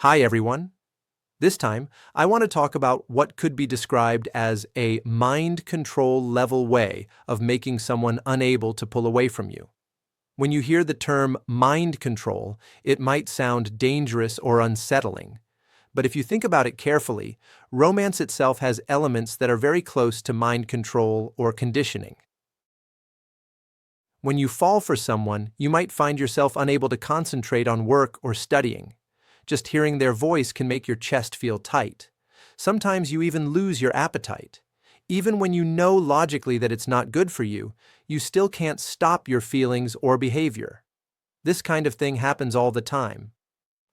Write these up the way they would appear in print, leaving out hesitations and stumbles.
Hi everyone. This time, I want to talk about what could be described as a mind control level way of making someone unable to pull away from you. When you hear the term mind control, it might sound dangerous or unsettling. But if you think about it carefully, romance itself has elements that are very close to mind control or conditioning. When you fall for someone, you might find yourself unable to concentrate on work or studying. Just hearing their voice can make your chest feel tight. Sometimes you even lose your appetite. Even when you know logically that it's not good for you, you still can't stop your feelings or behavior. This kind of thing happens all the time.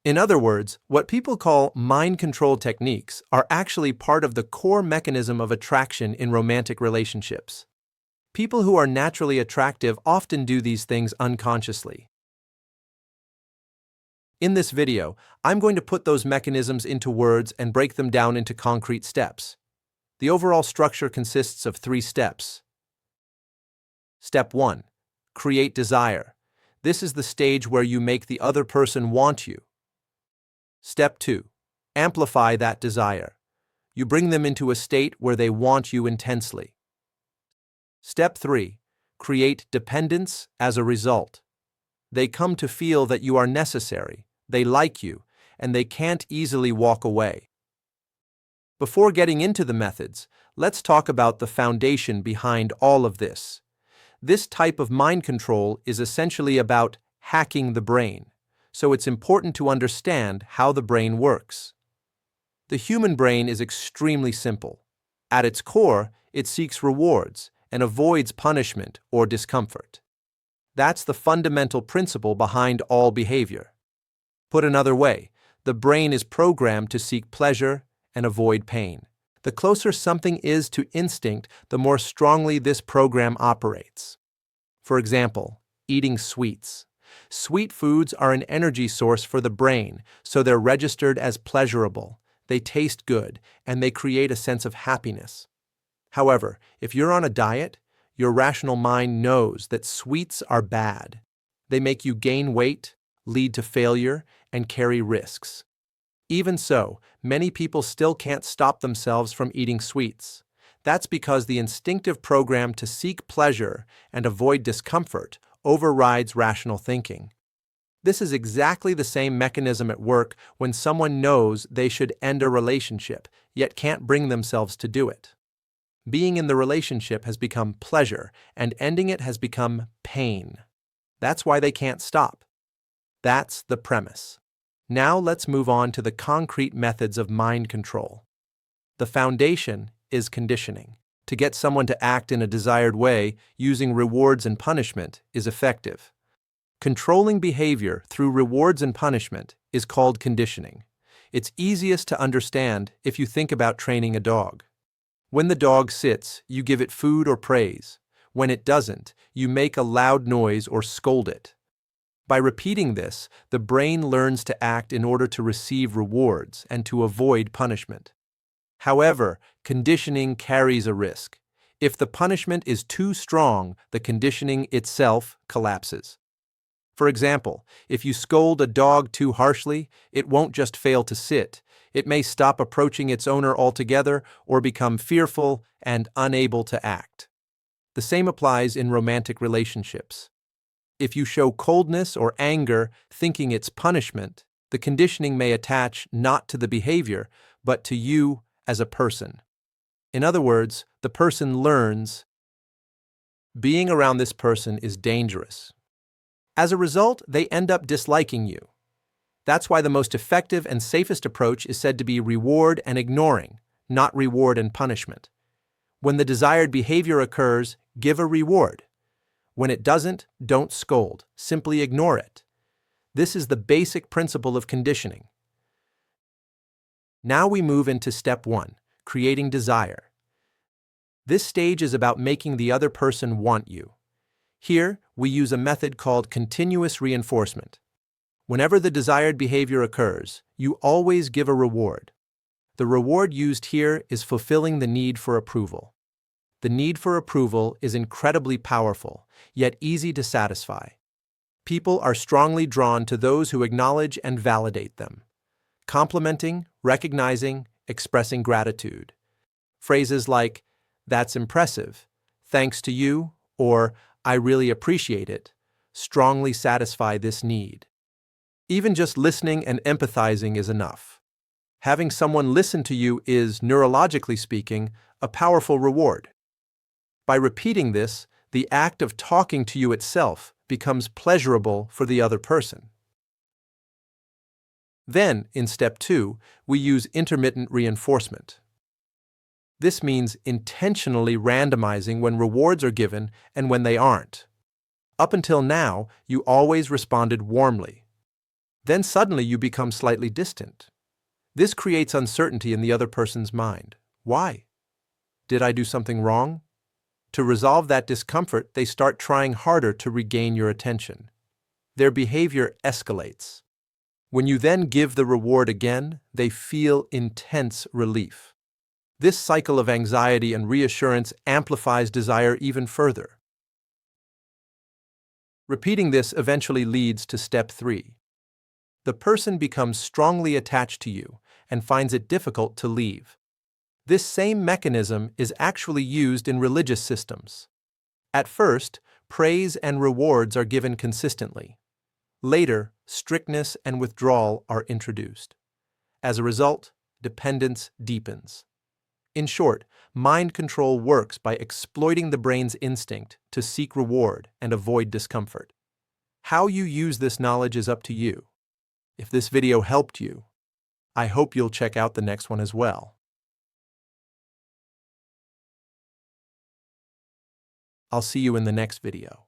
In other words, what people call mind control techniques are actually part of the core mechanism of attraction in romantic relationships. People who are naturally attractive often do these things unconsciously. In this video, I'm going to put those mechanisms into words and break them down into concrete steps. The overall structure consists of 3 steps. Step 1. Create desire. This is the stage where you make the other person want you. Step 2. Amplify that desire. You bring them into a state where they want you intensely. Step 3. Create dependence as a result. They come to feel that you are necessary, they like you, and they can't easily walk away. Before getting into the methods, let's talk about the foundation behind all of this. This type of mind control is essentially about hacking the brain, so it's important to understand how the brain works. The human brain is extremely simple. At its core, it seeks rewards and avoids punishment or discomfort. That's the fundamental principle behind all behavior. Put another way, the brain is programmed to seek pleasure and avoid pain. The closer something is to instinct, the more strongly this program operates. For example, eating sweets. Sweet foods are an energy source for the brain, so they're registered as pleasurable. They taste good, and they create a sense of happiness. However, if you're on a diet, your rational mind knows that sweets are bad. They make you gain weight, lead to failure, and carry risks. Even so, many people still can't stop themselves from eating sweets. That's because the instinctive program to seek pleasure and avoid discomfort overrides rational thinking. This is exactly the same mechanism at work when someone knows they should end a relationship, yet can't bring themselves to do it. Being in the relationship has become pleasure, and ending it has become pain. That's why they can't stop. That's the premise. Now let's move on to the concrete methods of mind control. The foundation is conditioning. To get someone to act in a desired way, using rewards and punishment is effective. Controlling behavior through rewards and punishment is called conditioning. It's easiest to understand if you think about training a dog. When the dog sits, you give it food or praise. When it doesn't, you make a loud noise or scold it. By repeating this, the brain learns to act in order to receive rewards and to avoid punishment. However, conditioning carries a risk. If the punishment is too strong, the conditioning itself collapses. For example, if you scold a dog too harshly, it won't just fail to sit. It may stop approaching its owner altogether or become fearful and unable to act. The same applies in romantic relationships. If you show coldness or anger thinking it's punishment, the conditioning may attach not to the behavior, but to you as a person. In other words, the person learns, being around this person is dangerous. As a result, they end up disliking you. That's why the most effective and safest approach is said to be reward and ignoring, not reward and punishment. When the desired behavior occurs, give a reward. When it doesn't, don't scold, simply ignore it. This is the basic principle of conditioning. Now we move into step 1, creating desire. This stage is about making the other person want you. Here, we use a method called continuous reinforcement. Whenever the desired behavior occurs, you always give a reward. The reward used here is fulfilling the need for approval. The need for approval is incredibly powerful, yet easy to satisfy. People are strongly drawn to those who acknowledge and validate them. Complimenting, recognizing, expressing gratitude. Phrases like, "That's impressive," "Thanks to you," or "I really appreciate it," strongly satisfy this need. Even just listening and empathizing is enough. Having someone listen to you is, neurologically speaking, a powerful reward. By repeating this, the act of talking to you itself becomes pleasurable for the other person. Then, in step 2, we use intermittent reinforcement. This means intentionally randomizing when rewards are given and when they aren't. Up until now, you always responded warmly. Then suddenly you become slightly distant. This creates uncertainty in the other person's mind. Why? Did I do something wrong? To resolve that discomfort, they start trying harder to regain your attention. Their behavior escalates. When you then give the reward again, they feel intense relief. This cycle of anxiety and reassurance amplifies desire even further. Repeating this eventually leads to step 3. The person becomes strongly attached to you and finds it difficult to leave. This same mechanism is actually used in religious systems. At first, praise and rewards are given consistently. Later, strictness and withdrawal are introduced. As a result, dependence deepens. In short, mind control works by exploiting the brain's instinct to seek reward and avoid discomfort. How you use this knowledge is up to you. If this video helped you, I hope you'll check out the next one as well. I'll see you in the next video.